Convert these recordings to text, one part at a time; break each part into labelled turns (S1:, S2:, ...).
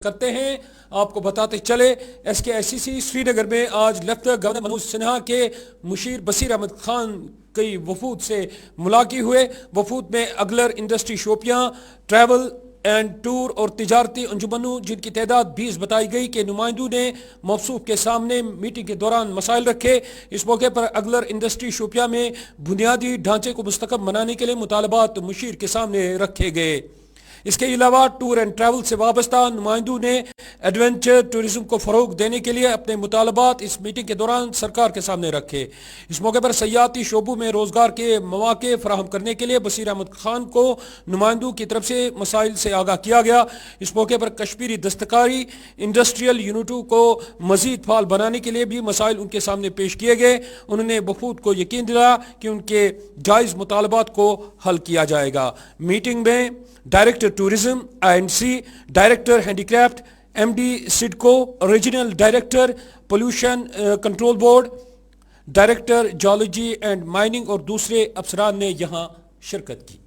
S1: करते हैं। आपको बताते चले SKICC श्रीनगर में आज लेफ्टिनेंट गवर्नर मनोज सिन्हा के मुशीर बशीर अहमद खान कई वफूद से मुलाकात हुए। वफूद में अगलर industry Shopian, travel and tour और तिजारती अंजुमनों जिनकी तादाद 20 बताई गई के नुमाइंदों ने मौसूफ के सामने मीटिंग के दौरान मसाइल रखे। इस मौके पर अगलर इंडस्ट्री शोपिया में बुनियादी ढांचे को मुस्तकम बनाने के लिए मुतालबात मुशीर के सामने रखे गए। इसके अलावा टूर एंड ट्रैवल से वाबस्ता नुमाइंदों ने एडवेंचर टूरिज्म को फरोग देने के लिए अपने मुतालबात इस मीटिंग के दौरान सरकार के सामने रखे। इस मौके पर सयाहती शोबों में रोजगार के मौके फराहम करने के लिए बशीर अहमद खान को नुमाइंदों की तरफ से मसाइल से आगाह किया गया। इस मौके पर कश्मीरी दस्तकारी इंडस्ट्रियल यूनिटों को मजीद फाल बनाने के लिए भी मसाइल उनके सामने पेश किए गए। उन्होंने वफूद को यकीन दिलाया कि उनके जायज़ मुतालबात को हल किया जाएगा। मीटिंग में director tourism INC, director handicraft MD CIDCO, regional director pollution control board, director geology and mining और दूसरे अफसरान ने यहां शिरकत की।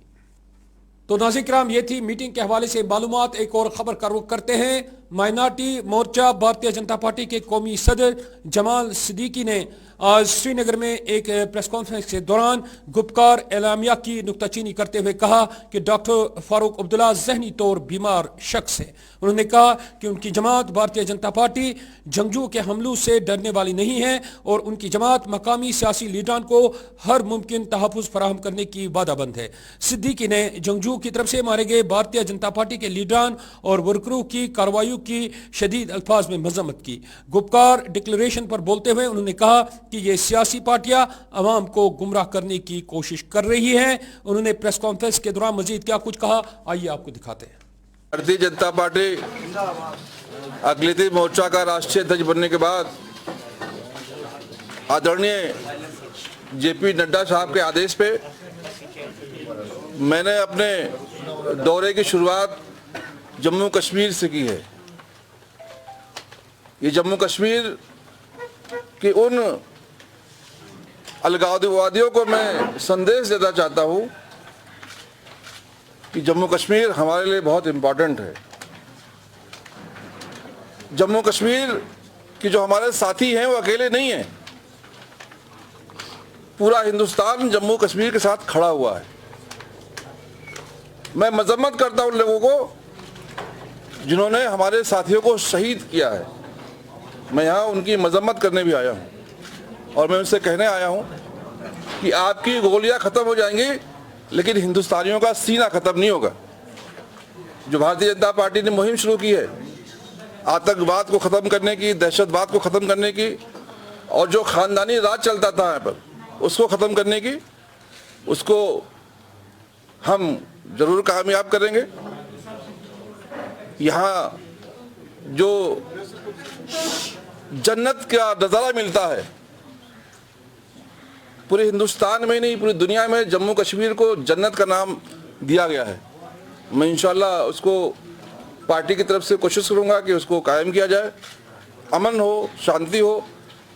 S1: तो नाज़रीन किराम, ये थी मीटिंग के हवाले से मालूमात। एक और खबर का रुख करते हैं। माइनॉरिटी मोर्चा भारतीय जनता पार्टी के कौमी सदर जमाल सिद्दीकी ने आज श्रीनगर में एक प्रेस कॉन्फ्रेंस के दौरान गुपकार एलामिया की नुक्ताचीनी करते हुए कहा कि डॉक्टर फारूक अब्दुल्ला ज़हनी तौर बीमार शख्स है। उन्होंने कहा कि उनकी जमात भारतीय जनता पार्टी जंगजू के हमलों से डरने वाली नहीं है और उनकी जमात मकामी सियासी लीडरान को हर मुमकिन तहफ़्फ़ुज़ फराहम करने की वादाबंद है। सिद्दीकी ने जंगजू की तरफ से मारे गए भारतीय जनता पार्टी के लीडरान और वर्करों की कार्रवाइयों की शदीद अल्फाज में मजम्मत की। गुपकार डिक्लेरेशन पर बोलते हुए उन्होंने कहा कि ये सियासी पार्टियां अवाम को गुमराह करने की कोशिश कर रही हैं। उन्होंने प्रेस कॉन्फ्रेंस के दौरान मजीद क्या कुछ कहा, आइए आपको दिखाते हैं।
S2: भारतीय जनता पार्टी अक़लियती मोर्चा का राष्ट्रीय अध्यक्ष बनने के बाद आदरणीय JP नड्डा साहब के आदेश पे मैंने अपने दौरे की शुरुआत जम्मू कश्मीर से की है। ये जम्मू कश्मीर के उन अलगाववादियों को मैं संदेश देना चाहता हूँ कि जम्मू कश्मीर हमारे लिए बहुत इम्पोर्टेंट है। जम्मू कश्मीर के जो हमारे साथी हैं वो अकेले नहीं हैं, पूरा हिंदुस्तान जम्मू कश्मीर के साथ खड़ा हुआ है। मैं मजम्मत करता हूँ उन लोगों को जिन्होंने हमारे साथियों को शहीद किया है। मैं यहाँ उनकी मजम्मत करने भी आया हूँ और मैं उनसे कहने आया हूँ कि आपकी गोलियाँ ख़त्म हो जाएंगी लेकिन हिंदुस्तानियों का सीना ख़त्म नहीं होगा। जो भारतीय जनता पार्टी ने मुहिम शुरू की है आतंकवाद को ख़त्म करने की, दहशतवाद को ख़त्म करने की और जो ख़ानदानी राज चलता था यहाँ पर उसको ख़त्म करने की, उसको हम ज़रूर कामयाब करेंगे। यहाँ जो जन्नत का नज़ारा मिलता है पूरे हिंदुस्तान में नहीं पूरी दुनिया में जम्मू कश्मीर को जन्नत का नाम दिया गया है। मैं इंशाल्लाह उसको पार्टी की तरफ से कोशिश करूँगा कि उसको कायम किया जाए, अमन हो, शांति हो,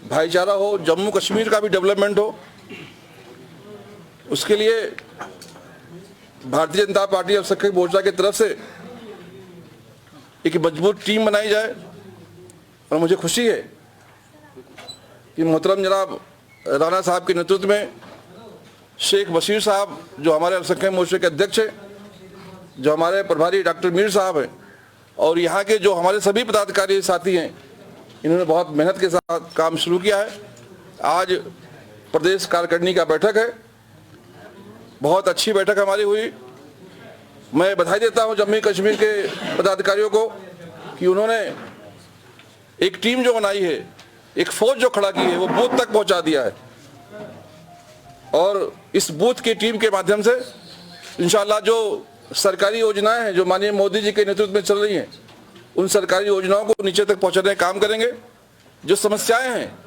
S2: भाईचारा हो, जम्मू कश्मीर का भी डेवलपमेंट हो। उसके लिए भारतीय जनता पार्टी और सबके मोर्चा की तरफ से एक मजबूत टीम बनाई जाए। और मुझे खुशी है कि मोहतरम जनाब राणा साहब के नेतृत्व में शेख बशीर साहब जो हमारे अल्पसंख्यक मोर्चे के अध्यक्ष हैं, जो हमारे प्रभारी डॉक्टर मीर साहब हैं और यहाँ के जो हमारे सभी पदाधिकारी साथी हैं, इन्होंने बहुत मेहनत के साथ काम शुरू किया है। आज प्रदेश कार्यकारिणी का बैठक है, बहुत अच्छी बैठक हमारी हुई। मैं बधाई देता हूँ जम्मू कश्मीर के पदाधिकारियों को कि उन्होंने एक टीम जो बनाई है, एक फौज जो खड़ा की है, वो बूथ तक पहुंचा दिया है। और इस बूथ की टीम के माध्यम से इंशाल्लाह जो सरकारी योजनाएं हैं जो माननीय मोदी जी के नेतृत्व में चल रही हैं, उन सरकारी योजनाओं को नीचे तक पहुंचाने का काम करेंगे। जो समस्याएं हैं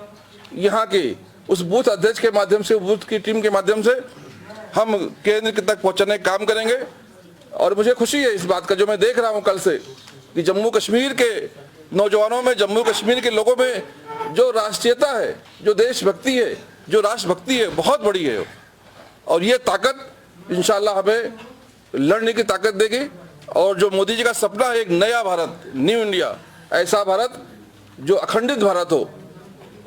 S2: यहाँ की, उस बूथ अध्यक्ष के माध्यम से, बूथ की टीम के माध्यम से हम केंद्र तक पहुंचाने का काम करेंगे। और मुझे खुशी है इस बात का, जो मैं देख रहा हूँ कल से, कि जम्मू कश्मीर के नौजवानों में, जम्मू कश्मीर के लोगों में जो राष्ट्रीयता है, जो देशभक्ति है, जो राष्ट्रभक्ति है, बहुत बड़ी है। और ये ताकत इंशाल्लाह हमें लड़ने की ताकत देगी اور جو مودی جی کا سپنا ہے ایک نیا بھارت, نیو انڈیا, ایسا بھارت جو اکھنڈت بھارت ہو,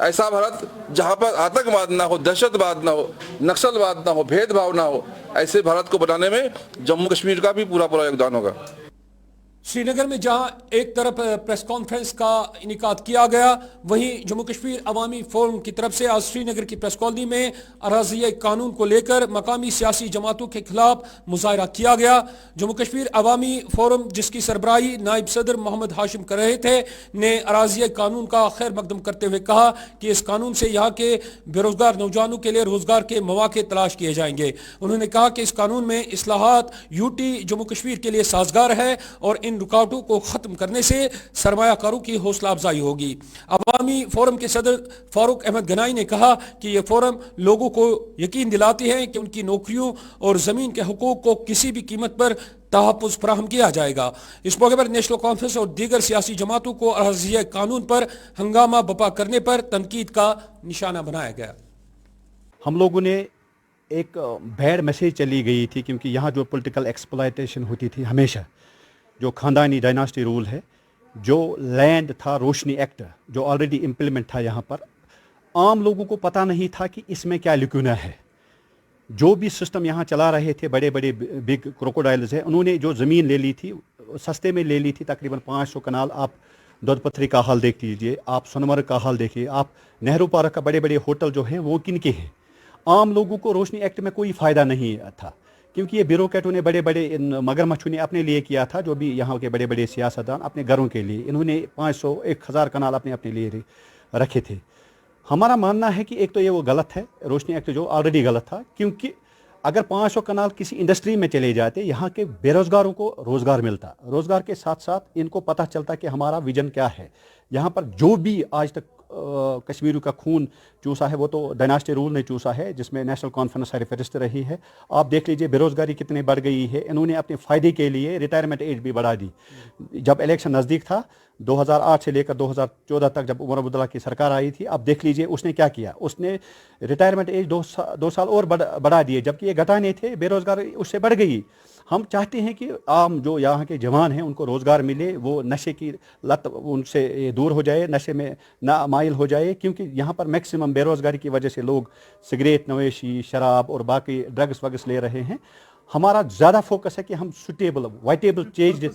S2: ایسا بھارت جہاں پر آتنکواد نہ ہو, دہشت واد نہ ہو, نکسل واد نہ ہو, بھید بھاؤ نہ ہو, ایسے بھارت کو بنانے میں جموں کشمیر کا بھی پورا یوگدان ہوگا.
S1: سری نگر میں جہاں ایک طرف پریس کانفرنس کا انعقاد کیا گیا, وہیں جموں کشمیر عوامی فورم کی طرف سے آج سری نگر کی پریس کالونی میں اراضی قانون کو لے کر مقامی سیاسی جماعتوں کے خلاف مظاہرہ کیا گیا. جموں کشمیر عوامی فورم, جس کی سربراہی نائب صدر محمد ہاشم کر رہے تھے, نے اراضی قانون کا خیر مقدم کرتے ہوئے کہا کہ اس قانون سے یہاں کے بے روزگار نوجوانوں کے لیے روزگار کے مواقع تلاش کیے جائیں گے. انہوں نے کہا کہ اس قانون میں اصلاحات یو ٹی جموں کشمیر کے لیے سازگار ہے اور ان رکاوٹوں کو ختم کرنے سے سرمایہ کاروں کی حوصلہ افزائی ہوگی. عوامی فورم کے صدر فاروق احمد گنائی نے کہا کہ یہ فورم لوگوں کو یقین دلاتی ہے کہ ان کی نوکریوں اور زمین کے حقوق کو کسی بھی قیمت پر تحفظ فراہم کیا جائے گا. اس موقع پر نیشنل کانفرنس اور دیگر سیاسی جماعتوں کو اراضی قانون پر ہنگامہ برپا کرنے پر تنقید کا نشانہ بنایا گیا.
S3: ہم لوگوں نے ایک بیڈ میسیج چلی گئی تھی, کیونکہ یہاں جو پولیٹیکل ایکسپلائٹیشن ہوتی تھی ہمیشہ, جو خاندانی ڈائناسٹی رول ہے, جو لینڈ تھا روشنی ایکٹ جو آلریڈی امپلیمنٹ تھا یہاں پر, عام لوگوں کو پتہ نہیں تھا کہ اس میں کیا لکونہ ہے. جو بھی سسٹم یہاں چلا رہے تھے بڑے بڑے بگ کروکوڈائلز ہیں, انہوں نے جو زمین لے لی تھی سستے میں لے لی تھی, تقریباً 500 کنال. آپ دودھ پتھری کا حال دیکھ لیجئے, آپ سونمرگ کا حال دیکھیے, آپ نہرو پارک کا بڑے بڑے ہوٹل جو ہیں وہ کن کے ہیں. عام لوگوں کو روشنی ایکٹ میں کوئی فائدہ نہیں تھا, کیونکہ یہ بیوروکریٹوں نے بڑے بڑے مگرمچھوں نے اپنے لیے کیا تھا, جو بھی یہاں کے بڑے بڑے سیاستدان اپنے گھروں کے لیے انہوں نے 500-1000 کنال اپنے لیے رکھے تھے. ہمارا ماننا ہے کہ ایک تو یہ وہ غلط ہے, روشنی ایکٹ جو آلریڈی غلط تھا, کیونکہ اگر 500 کنال کسی انڈسٹری میں چلے جاتے, یہاں کے بے روزگاروں کو روزگار ملتا, روزگار کے ساتھ ساتھ ان کو پتہ چلتا کہ ہمارا ویژن کیا ہے. یہاں پر جو بھی آج تک کشمیریوں کا خون چوسا ہے وہ تو ڈائناسٹی رول نے چوسا ہے, جس میں نیشنل کانفرنس سرپرست رہی ہے. آپ دیکھ لیجئے بے روزگاری کتنی بڑھ گئی ہے. انہوں نے اپنے فائدے کے لیے ریٹائرمنٹ ایج بھی بڑھا دی. جب الیکشن نزدیک تھا 2008 سے لے کر 2014 تک جب عمر عبداللہ کی سرکار آئی تھی, آپ دیکھ لیجئے اس نے کیا کیا. اس نے ریٹائرمنٹ ایج 2 سال اور بڑھا دیے, جبکہ یہ گھٹانے تھے. بے روزگاری اس سے بڑھ گئی. ہم چاہتے ہیں کہ عام جو یہاں کے جوان ہیں ان کو روزگار ملے, وہ نشے کی لت ان سے دور ہو جائے, نشے میں نہ مائل ہو جائے, کیونکہ یہاں پر میکسیمم بے روزگاری کی وجہ سے لوگ سگریٹ نویشی, شراب اور باقی ڈرگس وگس لے رہے ہیں. ہمارا زیادہ فوکس ہے کہ ہم سوٹیبل وائٹیبل چینج.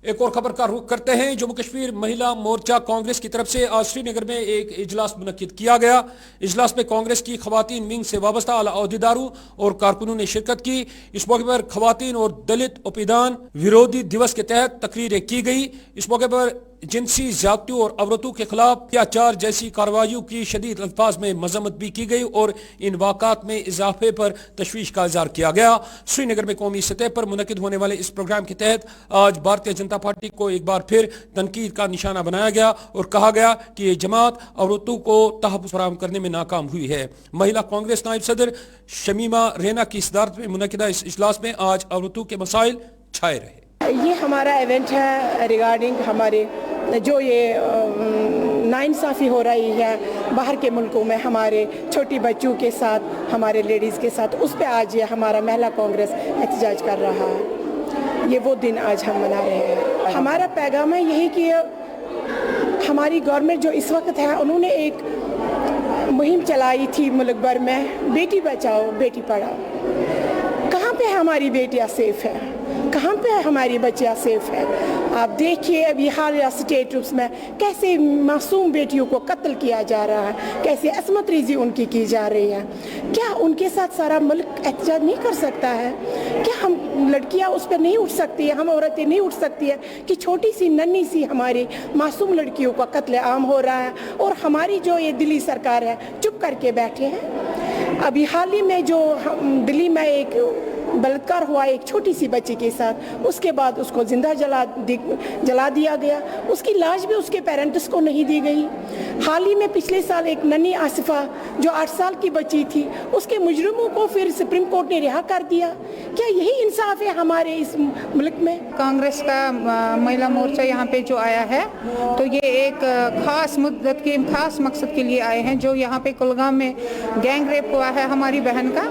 S1: ایک اور خبر کا رخ کرتے ہیں. جموں کشمیر مہیلا مورچہ کانگریس کی طرف سے آج سری نگر میں ایک اجلاس منعقد کیا گیا. اجلاس میں کانگریس کی خواتین ونگ سے وابستہ اعلیٰ عہدیداروں اور کارکنوں نے شرکت کی. اس موقع پر خواتین اور دلت اپیدان ورودھی دیوس کے تحت تقریریں کی گئی. اس موقع پر جنسی زیادتیوں اور عورتوں کے خلاف اتیاچار جیسی کارروائیوں کی شدید الفاظ میں مذمت بھی کی گئی اور ان واقعات میں اضافے پر تشویش کا اظہار کیا گیا. سری نگر میں قومی سطح پر منعقد ہونے والے اس پروگرام کے تحت آج بھارتیہ جنتا پارٹی کو ایک بار پھر تنقید کا نشانہ بنایا گیا اور کہا گیا کہ یہ جماعت عورتوں کو تحفظ فراہم کرنے میں ناکام ہوئی ہے. مہیلا کانگریس نائب صدر شمیمہ رینا کی صدارت میں منعقدہ اس اجلاس میں آج عورتوں کے مسائل چھائے رہے.
S4: یہ ہمارا ایونٹ ہے ریگارڈنگ ہمارے جو یہ ناانصافی ہو رہی ہے باہر کے ملکوں میں ہمارے چھوٹی بچوں کے ساتھ, ہمارے لیڈیز کے ساتھ, اس پہ آج یہ ہمارا مہیلا کانگریس احتجاج کر رہا ہے. یہ وہ دن آج ہم منا رہے ہیں. ہمارا پیغام ہے یہی کہ ہماری گورنمنٹ جو اس وقت ہے انہوں نے ایک مہم چلائی تھی ملک بھر میں, بیٹی بچاؤ بیٹی پڑھاؤ. کہاں پہ ہماری بیٹیاں سیف ہیں, کہاں پہ ہماری بچیاں سیف ہیں؟ آپ دیکھیے ابھی حالیہ اسٹیٹس میں کیسے معصوم بیٹیوں کو قتل کیا جا رہا ہے, کیسے عصمت ریزی ان کی جا رہی ہے. کیا ان کے ساتھ سارا ملک احتجاج نہیں کر سکتا ہے؟ کیا ہم لڑکیاں اس پہ نہیں اٹھ سکتی ہیں, ہم عورتیں نہیں اٹھ سکتی ہیں کہ چھوٹی سی ننھی سی ہماری معصوم لڑکیوں کا قتل عام ہو رہا ہے اور ہماری جو یہ دلی سرکار ہے چپ کر کے بیٹھے ہیں؟ ابھی حال ہی میں جو دلی میں ایک بلاತ್ಕಾರ ہوا ایک چھوٹی سی بچی کے ساتھ, اس کے بعد اس کو زندہ جلا دیا گیا. اس کی لاش بھی اس کے پیرنٹس کو نہیں دی گئی. حال ہی میں پچھلے سال ایک ننھی آصفہ جو 8 سال کی بچی تھی, اس کے مجرموں کو پھر سپریم کورٹ نے رہا کر دیا. کیا یہی انصاف ہے ہمارے اس ملک میں؟
S5: کانگریس کا مہیلا مورچہ یہاں پہ جو آیا ہے تو یہ ایک خاص مدت کے خاص مقصد کے لیے آئے ہیں. جو یہاں پہ کلگام میں گینگ ریپ ہوا ہے ہماری بہن کا,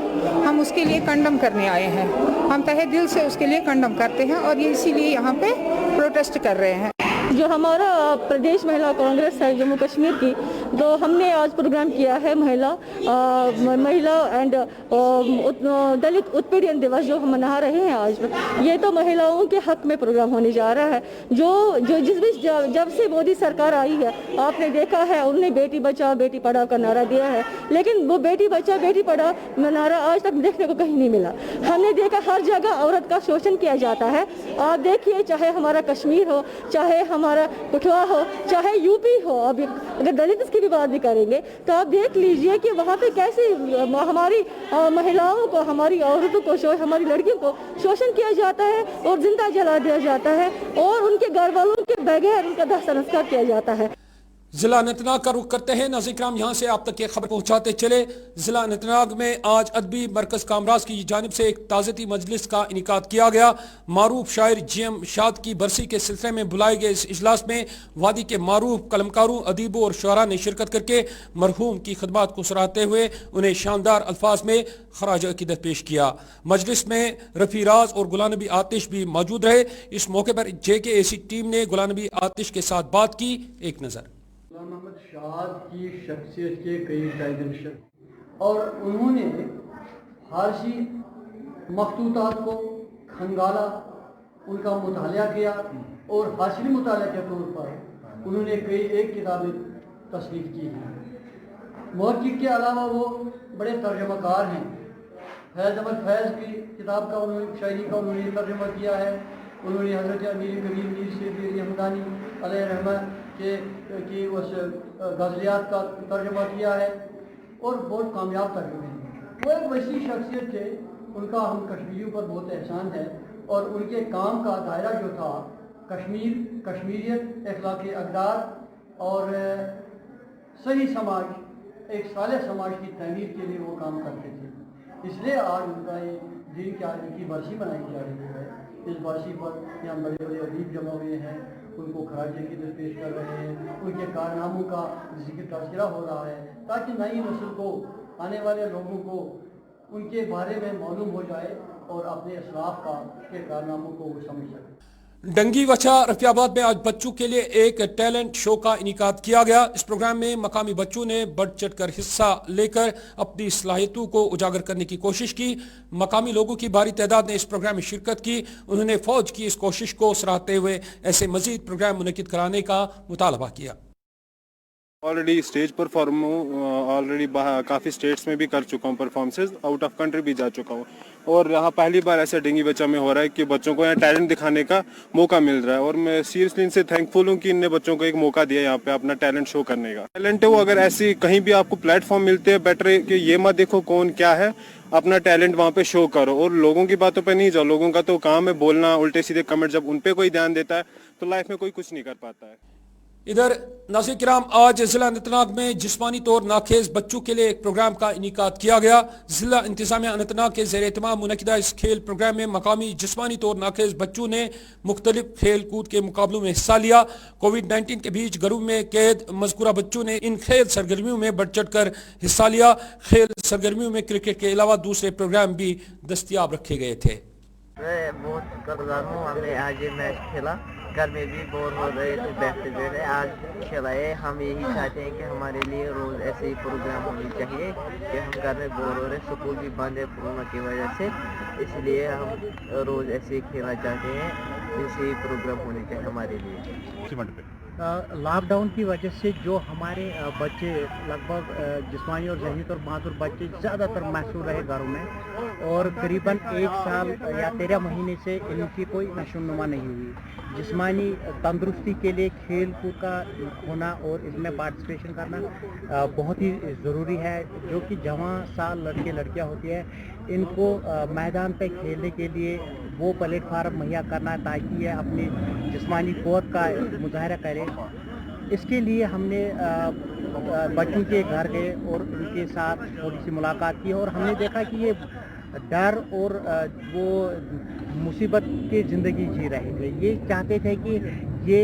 S5: ہم اس کے لیے کنڈم کرنے آئے ہیں. हैं। हम तहे दिल से उसके लिए कंडम करते हैं और ये इसीलिए यहाँ पे प्रोटेस्ट कर रहे हैं।
S6: जो हमारा प्रदेश महिला कांग्रेस है जम्मू कश्मीर की, तो हमने आज प्रोग्राम किया है महिला एंड दलित उत्पीड़न दिवस जो हम मना रहे हैं आज। ये तो महिलाओं के हक में प्रोग्राम होने जा रहा है। जब से मोदी सरकार आई है आपने देखा है उन्होंने बेटी बचाओ बेटी पढ़ाओ का नारा दिया है, लेकिन वो बेटी बचाओ बेटी पढ़ाओ नारा आज तक देखने को कहीं नहीं मिला। हमने देखा हर जगह औरत का शोषण किया जाता है। आप देखिए चाहे हमारा कश्मीर हो, चाहे हमारा कठुआ हो, चाहे यूपी हो, अभी अगर दलित की भी बात भी करेंगे तो आप देख लीजिए कि वहाँ पे कैसे हमारी महिलाओं को, हमारी औरतों को, हमारी लड़कियों को शोषण किया जाता है और जिंदा जला दिया जाता है और उनके घर वालों के बगैर उनका दाह संस्कार किया जाता है।
S1: जिला अनंतनाग का रुख करते हैं। नाज़रीन किराम, यहाँ से आप तक ये खबर पहुँचाते चले। जिला अनंतनाग में आज अदबी मरकज़ कामराज की जानिब से एक ताज़ती मजलिस का इनेकाद किया गया। मारूफ शायर GM शाद की बरसी के सिलसिले में बुलाए गए इस इजलास में वादी के मारूफ कलमकारों, अदीबों और शुअरा ने शिरकत करके मरहूम की खिदमत को सराहते हुए उन्हें शानदार अल्फाज में खराज अकीदत पेश किया। मजलिस में रफ़ी राज और गुलाम नबी आतिश भी मौजूद रहे। इस मौके पर JKAC टीम ने गुलाम नबी आतिश के साथ बात की। एक नज़र।
S7: मोहम्मद शाद की शख्सियत के कई डायमेंशन और उन्होंने फारसी मखतूतात को खंगाला, उनका मुताला किया और हासिल मुताला के तौर पर उन्होंने कई एक किताबें तस्नीफ की हैं। मुहक्किक के अलावा वो बड़े तर्जमाकार हैं। फैज़ अहमद फैज़ की किताब का उन्होंने शायरी का उन्होंने तर्जमा किया है। उन्होंने हज़रत अमीर कबीर मीर सैयद हमदानी अलैहि रहमत की उस गज़लियात का तर्जमा किया है और बहुत कामयाब तर्जुमे हैं। वो एक वैसी शख्सियत थे, उनका हम कश्मीरियों पर बहुत एहसान है और उनके काम का दायरा जो था कश्मीर, कश्मीरियत, अखलाक़ी अक़दार और सही समाज, एक साले समाज की तमीर के लिए वो काम करते थे। इसलिए आज उनका ये दिन की आज की बरसी मनाई जा रही है। इस बरसी पर यहाँ बड़े बड़े अदीब जमा हुए हैं, उनको खराज अक़ीदत पेश कर रहे हैं, उनके कारनामों का ज़िक्र तज़किरा हो रहा है ताकि नई नस्ल को, आने वाले लोगों को उनके बारे में मालूम हो जाए और अपने असलाफ के कारनामों को वो समझ सकें।
S1: डंगी वछा रफियाबाद में आज बच्चों के लिए एक टैलेंट शो का इनेकाद किया गया। इस प्रोग्राम में मकामी बच्चों ने बढ़ चढ़ कर हिस्सा लेकर अपनी सलाहियतों को उजागर करने की कोशिश की। मकामी लोगों की भारी तादाद ने इस प्रोग्राम में शिरकत की। उन्होंने फौज की इस कोशिश को सराहते हुए ऐसे मजीद प्रोग्राम मुनक्किद कराने का मुतालबा किया।
S8: ऑलरेडी स्टेज परफॉर्म हूँ, ऑलरेडी काफ़ी स्टेट्स में भी कर चुका हूँ परफॉर्मेंसेज, आउट ऑफ कंट्री भी जा चुका हूँ और यहाँ पहली बार ऐसा डंगी बच्चा में हो रहा है कि बच्चों को यहाँ टैलेंट दिखाने का मौका मिल रहा है और मैं सीरियसली इनसे थैंकफुल हूँ कि इनने बच्चों को एक मौका दिया यहाँ पे अपना टैलेंट शो करने का। टैलेंट है वो, अगर ऐसी कहीं भी आपको प्लेटफॉर्म मिलते हैं, बेटर है कि ये मत देखो कौन क्या है, अपना टैलेंट वहाँ पे शो करो और लोगों की बातों पे नहीं जाओ। लोगों का तो काम है बोलना, उल्टे सीधे कमेंट, जब उन पे कोई ध्यान देता है तो लाइफ में कोई कुछ नहीं कर पाता है।
S1: इधर नाज़रीन किराम, आज जिला अनंतनाग में जिस्मानी तौर नाखेज बच्चों के लिए एक प्रोग्राम का इनेकाद किया गया। जिला इंतजामिया अनंतनाग के ज़ेर एहतमाम मुनक्किदा इस खेल प्रोग्राम में मकामी जिस्मानी तौर नाखेज बच्चों ने मुख्तलिफ खेल कूद के मुकाबलों में हिस्सा लिया। कोविड-19 के बीच घरों में कैद मज़कूरा बच्चों ने इन खेल सरगर्मियों में बढ़ चढ़ कर हिस्सा लिया। खेल सरगर्मियों में क्रिकेट के अलावा दूसरे प्रोग्राम भी दस्तियाब रखे गए थे।
S9: मैं बहुत कर्जदार हूँ। हमने आज ये मैच खेला, घर में भी बोर हो रहे थे, बैठते बैठे आज खेला है। हम यही चाहते हैं कि हमारे लिए रोज़ ऐसे ही प्रोग्राम होने चाहिए कि हम घर में बोर हो रहे, स्कूल भी बंद है कोरोना की वजह से, इसलिए हम रोज़ ऐसे ही खेलना चाहते हैं। ऐसे ही प्रोग्राम होने चाहिए हमारे लिए।
S10: लॉकडाउन की वजह से जो हमारे बच्चे लगभग जिस्मानी और ज़हनी तौर माजूर बच्चे ज़्यादातर महसूस रहे घरों में और करीबन 1 साल या 13 महीने से इनकी कोई नशोनुमा नहीं हुई। जिस्मानी तंदुरुस्ती के लिए खेल कूद का होना और इसमें पार्टिसिपेशन करना बहुत ही ज़रूरी है। जो कि जवान साल लड़के लड़कियाँ होती है, इनको मैदान पे खेलने के लिए वो प्लेटफार्म मुहैया करना ताकि ये अपनी जिस्मानी क़ुव्वत का मुजाहरा करें। इसके लिए हमने बच्चों के घर गए और उनके साथ थोड़ी सी मुलाकात की और हमने देखा कि ये डर और वो मुसीबत की ज़िंदगी जी रहे थे। ये चाहते थे कि ये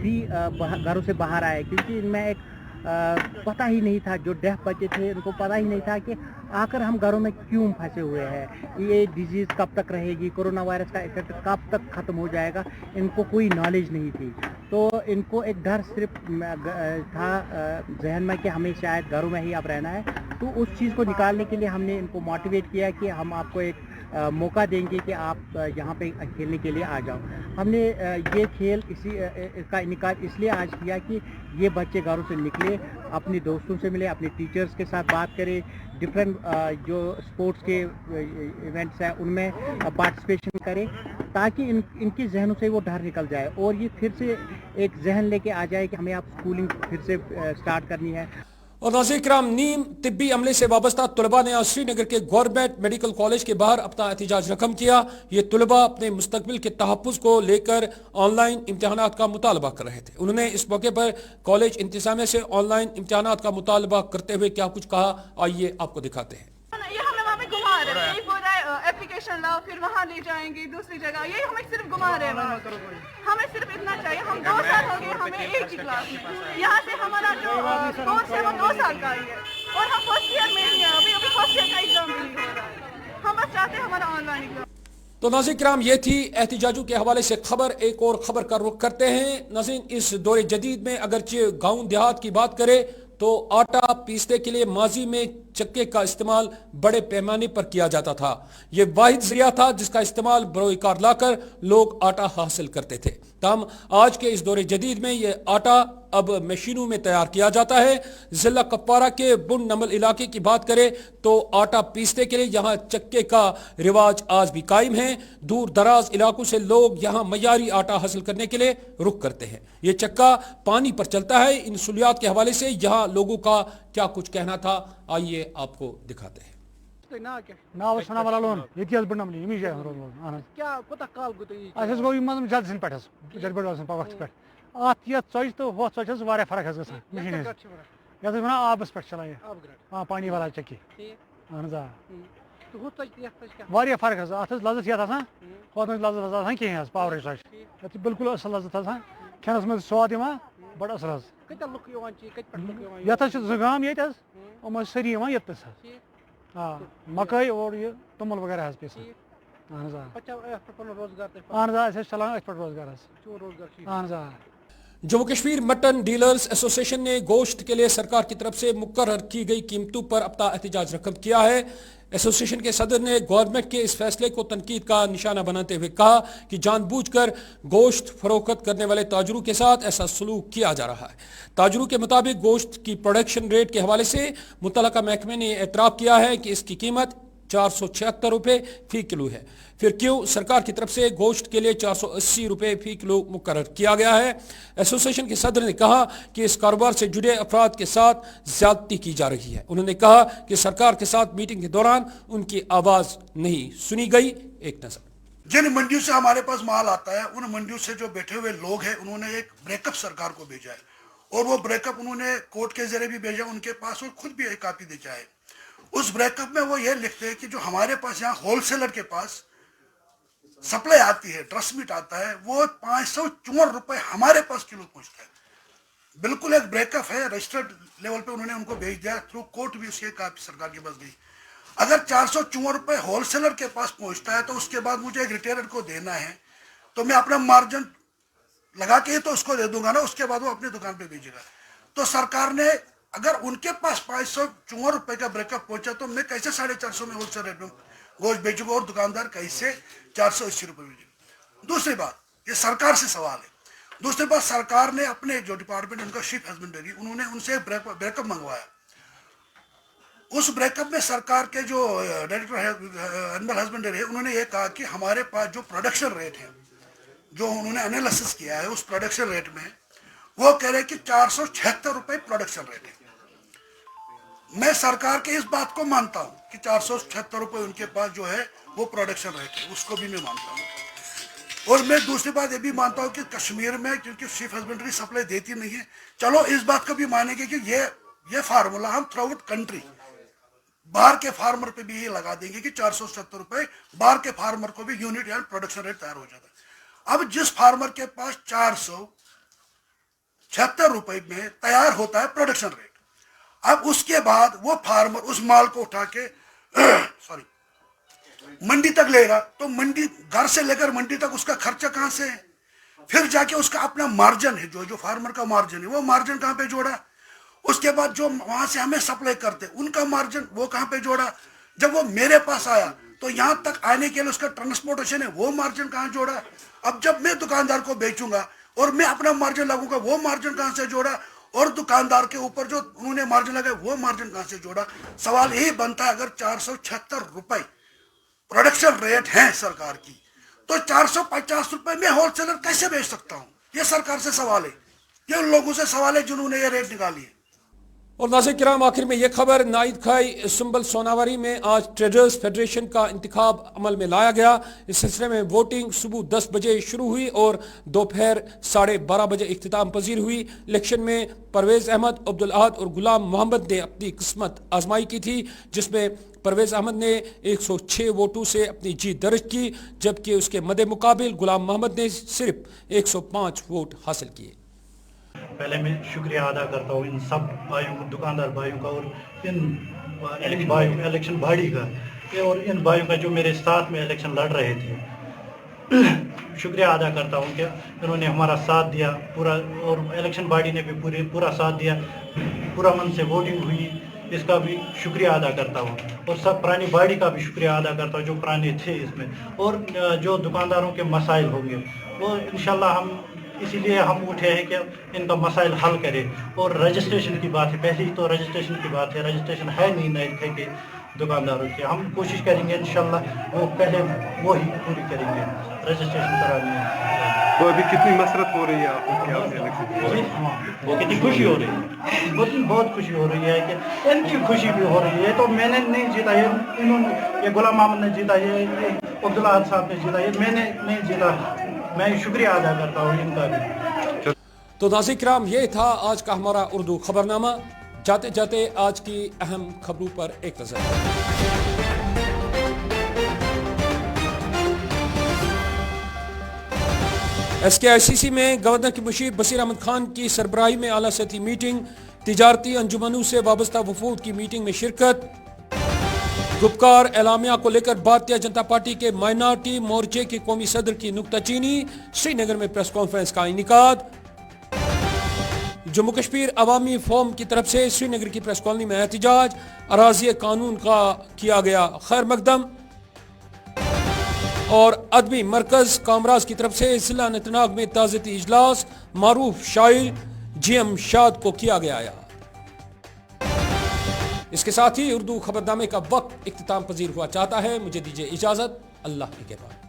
S10: भी घरों से बाहर आए, क्योंकि इनमें एक पता ही नहीं था, जो डेफ बच्चे थे उनको पता ही नहीं था कि आकर हम घरों में क्यों फंसे हुए हैं, ये डिजीज़ कब तक रहेगी, कोरोना वायरस का इफेक्ट कब तक ख़त्म हो जाएगा, इनको कोई नॉलेज नहीं थी। तो इनको एक डर सिर्फ था जहन में कि हमें शायद घरों में ही अब रहना है। तो उस चीज़ को निकालने के लिए हमने इनको मोटिवेट किया कि हम आपको एक मौका देंगे कि आप यहाँ पे खेलने के लिए आ जाओ। हमने ये खेल इसका इनेकाद इसलिए आज किया कि ये बच्चे घरों से निकले, अपने दोस्तों से मिले, अपने टीचर्स के साथ बात करें, डिफरेंट जो स्पोर्ट्स के इवेंट्स हैं उनमें पार्टिसिपेशन करें, ताकि इनके जहनों से वो डर निकल जाए और ये फिर से एक जहन लेके आ जाए कि हमें अब स्कूलिंग फिर से स्टार्ट करनी है।
S1: और नाज़रीन किराम, नीम तिब्बी अमले से वाबस्ता तलबा ने आज श्रीनगर के गवर्नमेंट मेडिकल कॉलेज के बाहर अपना एहतजाज रकम किया। ये तलबा अपने मुस्तकबिल के तहफ़्फ़ुज़ को लेकर ऑनलाइन इम्तहानात का मुतालबा कर रहे थे। उन्होंने इस मौके पर कॉलेज इंतज़ामिया से ऑनलाइन इम्तहानात का मुतालबा करते हुए क्या कुछ कहा, आइए आपको दिखाते हैं।
S11: घुमा रहे हैं, यही बोल रहा है एप्लीकेशन लाओ, फिर वहाँ ले जाएंगे दूसरी जगह, यही हमें सिर्फ घुमा रहे हैं। हमें सिर्फ इतना चाहिए, हम 2 साल हो गए हमें एक ही क्लास में, यहाँ से हमारा जो कोर्स है वो 2 साल का ही है और हम फर्स्ट ईयर में ही हैं, अभी फर्स्ट ईयर का एग्जाम भी नहीं हो रहा है। हम बस चाहते हैं हमारा ऑनलाइन एग्जाम।
S1: तो नाज़रीन किराम, ये थी एहतिजाजों के हवाले से खबर। एक और खबर का रुख करते हैं। नाज़रीन, इस दौरे जदीद में अगरचे गाँव देहात की बात करें तो आटा पीसने के लिए माजी में चक्के का इस्तेमाल बड़े पैमाने पर किया जाता था। यह वाहिद जरिया था जिसका इस्तेमाल बरोकार लाकर लोग आटा हासिल करते थे। तमाम आज के इस दौरे जदीद में यह आटा अब मशीनों में तैयार किया जाता है। जिला कपवारा के बुन नमल इलाके की बात करें तो आटा पीसने के लिए यहाँ चक्के का रिवाज आज भी कायम है। दूर दराज इलाकों से लोग यहाँ मयारी आटा हासिल करने के लिए रुख करते हैं। ये चक्का पानी पर चलता है। इन सहूलियात के हवाले से यहाँ लोगों का क्या कुछ कहना था, आइए आपको दिखाते हैं।
S12: आबस पे चलान हाँ पानी वाला चक्की वारिया फर्क अत लजत ये होत लजत कहें पावर सच बिल्कुल असल लजत खेनस मज स्वाद बड़ असल ये गाम ये सारी हाँ मकई और ये तमुल वगैरह पीस चलान पे रोजगार।
S1: Jammu Kashmir mutton dealers association ने गोश्त के लिए सरकार की तरफ से मुकर्रर की गई कीमतों पर अपना एहतजाज रकम किया है। एसोसिएशन के सदर ने गवर्नमेंट के इस फैसले को तनकीद का निशाना बनाते हुए कहा कि जानबूझकर गोश्त फरोख्त करने वाले ताजरों के साथ ऐसा सलूक किया जा रहा है। ताजरों के मुताबिक गोश्त की प्रोडक्शन रेट के हवाले से मुतल्लका महकमे ने एतराफ़ किया है कि इसकी कीमत 476 रुपये फी किलो है। फिर क्यों सरकार की तरफ से गोश्त के लिए 480 रुपये फी किलो मुकर्रर किया गया है। एसोसिएशन के सदर ने कहा कि इस कारोबार से जुड़े अफराद के साथ ज्यादती की जा रही है। उन्होंने कहा कि सरकार के साथ मीटिंग के दौरान उनकी आवाज नहीं सुनी गई। एक नजर।
S13: जिन मंडियों से हमारे पास माल आता है उन मंडियों से जो बैठे हुए लोग हैं उन्होंने एक ब्रेकअप सरकार को भेजा है और वो ब्रेकअप उन्होंने कोर्ट के जरिए भी भेजा उनके पास और खुद भी एक कॉपी दे जाए। उस ब्रेकअप में वो ये लिखते हैं कि जो हमारे पास यहाँ होलसेलर के पास सप्लाई आती है, ड्रस मीट आता है, वो 554 रुपए हमारे पास किलो पहुंचता है। बिल्कुल एक ब्रेकअप है, रजिस्टर्ड लेवल पे उन्होंने उनको भेज दिया, थ्रू कोर्ट भी उसके काफी सरकार के पास गई। अगर 454 रुपए होलसेलर के पास पहुंचता है तो उसके बाद मुझे एक रिटेलर को देना है तो मैं अपना मार्जिन लगा के तो उसको दे दूंगा ना, उसके बाद वो अपनी दुकान पे भेजेगा। तो सरकार ने अगर उनके पास 554 रुपए का ब्रेकअप पहुंचा तो मैं कैसे 450 में होलसेल रेट में गोश्त बेचूंगा और दुकानदार कैसे 480 रुपए बेचेगा। दूसरी बात, ये सरकार से सवाल है। दूसरी बात, सरकार ने अपने जो डिपार्टमेंट उनका चीफ हस्बेंडरी, उन्होंने उनसे ब्रेकअप मंगवाया। उस ब्रेकअप में सरकार के जो डायरेक्टर एनिमल हस्बेंडरी है उन्होंने ये कहा कि हमारे पास जो प्रोडक्शन रेट है, जो उन्होंने एनालिसिस किया है उस प्रोडक्शन रेट में वो कह रहे हैं कि 476 रुपए प्रोडक्शन रेट है। मैं सरकार के इस बात को मानता हूं कि 476 रुपए उनके पास जो है वो प्रोडक्शन रेट है, उसको भी मैं मानता हूं। और मैं दूसरी बात ये भी मानता हूं कि कश्मीर में क्योंकि चीफ हस्बेंडरी सप्लाई देती नहीं है, चलो इस बात को भी मानेंगे कि ये फार्मूला हम थ्रू आउट कंट्री बाहर के फार्मर पे भी ये लगा देंगे कि 470 रुपए बाहर के फार्मर को भी यूनिट या प्रोडक्शन रेट तैयार हो जाता है। अब जिस फार्मर के पास 76 रुपए में तैयार होता है प्रोडक्शन रेट। अब उसके बाद वो फार्मर उस माल को उठा के सॉरी मंडी तक लेगा, तो मंडी घर से लेकर मंडी तक उसका खर्चा कहाँ से है, फिर जाके उसका अपना मार्जिन है, जो फार्मर का मार्जिन है, वो मार्जिन कहाँ पे जोड़ा, उसके बाद जो वहां से हमें सप्लाई करते उनका मार्जिन वो कहाँ पे जोड़ा, जब वो मेरे पास आया तो यहाँ तक आने के लिए उसका ट्रांसपोर्टेशन है, वो मार्जिन कहाँ जोड़ा। अब जब मैं दुकानदार को बेचूंगा और मैं अपना मार्जिन लगूंगा, वो मार्जिन कहाँ से जोड़ा, और दुकानदार के ऊपर जो उन्होंने मार्जिन लगाया वो मार्जिन कहाँ से जोड़ा। सवाल यही बनता है, अगर 476 रुपए प्रोडक्शन रेट है सरकार की, तो 450 रुपए में होलसेलर कैसे बेच सकता हूँ? ये सरकार से सवाल है, ये उन लोगों से सवाल है जिन्होंने ये रेट निकाली है।
S1: और नाज़रीन किराम, आखिर में यह खबर, नाइद खाई सुंबल सोनावारी में आज ट्रेडर्स फेडरेशन का इंतखाब अमल में लाया गया। इस सिलसिले में वोटिंग सुबह 10 बजे शुरू हुई और दोपहर 12:30 बजे इख्तिताम पजीर हुई। इलेक्शन में परवेज़ अहमद, अब्दुल अहद और गुलाम मोहम्मद ने अपनी किस्मत आजमाई की थी, जिसमें परवेज़ अहमद ने 106 वोटों से अपनी जीत दर्ज की, जबकि उसके मद्दे मुकाबिल गुलाम मोहम्मद ने सिर्फ 105 वोट हासिल किए।
S14: पहले मैं शुक्रिया अदा करता हूँ इन सब भाइयों को, दुकानदार भाइयों का और इन भाइयों इलेक्शन बॉडी का, और इन भाइयों का जो मेरे साथ में इलेक्शन लड़ रहे थे। शुक्रिया अदा करता हूँ कि उन्होंने हमारा साथ दिया पूरा, और इलेक्शन बॉडी ने भी पूरा साथ दिया, पूरा मन से वोटिंग हुई, इसका भी शुक्रिया अदा करता हूँ। और सब पुरानी बॉडी का भी शुक्रिया अदा करता हूँ जो पुराने थे इसमें। और जो दुकानदारों के मसाइल होंगे वो इंशाल्लाह हम इसीलिए हम उठे हैं कि इनका मसाइल हल करें। और रजिस्ट्रेशन की बात है, पहली तो रजिस्ट्रेशन की बात है, रजिस्ट्रेशन है नहीं नाइद खाई के दुकानदारों के, हम कोशिश करेंगे इंशाल्लाह वो पहले वो ही पूरी करेंगे रजिस्ट्रेशन करानी है।
S8: तो अभी कितनी मसरत हो रही है आपको क्या इलेक्शन?
S14: वो कितनी खुशी हो रही है, बहुत खुशी हो रही है कि इनकी खुशी भी हो रही है। तो मैंने नहीं जीता, ये इन्होंने, ये गुलाम मोहम्मद ने जीता, ये अब्दुल अहद साहब ने जीता, ये मैंने नहीं जीता। मैं शुक्रिया अदा करता हूँ इनका भी।
S1: तो नाज़रीन किराम, ये था आज का हमारा उर्दू खबरनामा। जाते जाते आज की अहम खबरों पर एक नजर। SKICC में गवर्नर की मुशीर बसीर अहमद खान की सरबराही में आला सतही मीटिंग, तिजारती अंजुमनों से वाबस्ता वफूद की मीटिंग में शिरकत, गुपकार एलामिया को लेकर भारतीय जनता पार्टी के माइनॉरिटी मोर्चे के कौमी सदर की नुक्ताचीनी, श्रीनगर में प्रेस कॉन्फ्रेंस का इनेकाद, जम्मू कश्मीर अवामी फोरम की तरफ से श्रीनगर की प्रेस कॉलोनी में एहतजाज, अराज़ी कानून का किया गया खैर मकदम, और अदबी मरकज कामराज की तरफ से जिला अनंतनाग में ताज़ियती इजलास, मारूफ शायर GM शाद को किया गया याद। इसके साथ ही उर्दू खबरनामे का वक्त इख्तिताम पजीर हुआ चाहता है। मुझे दीजिए इजाजत, अल्लाह के बाद।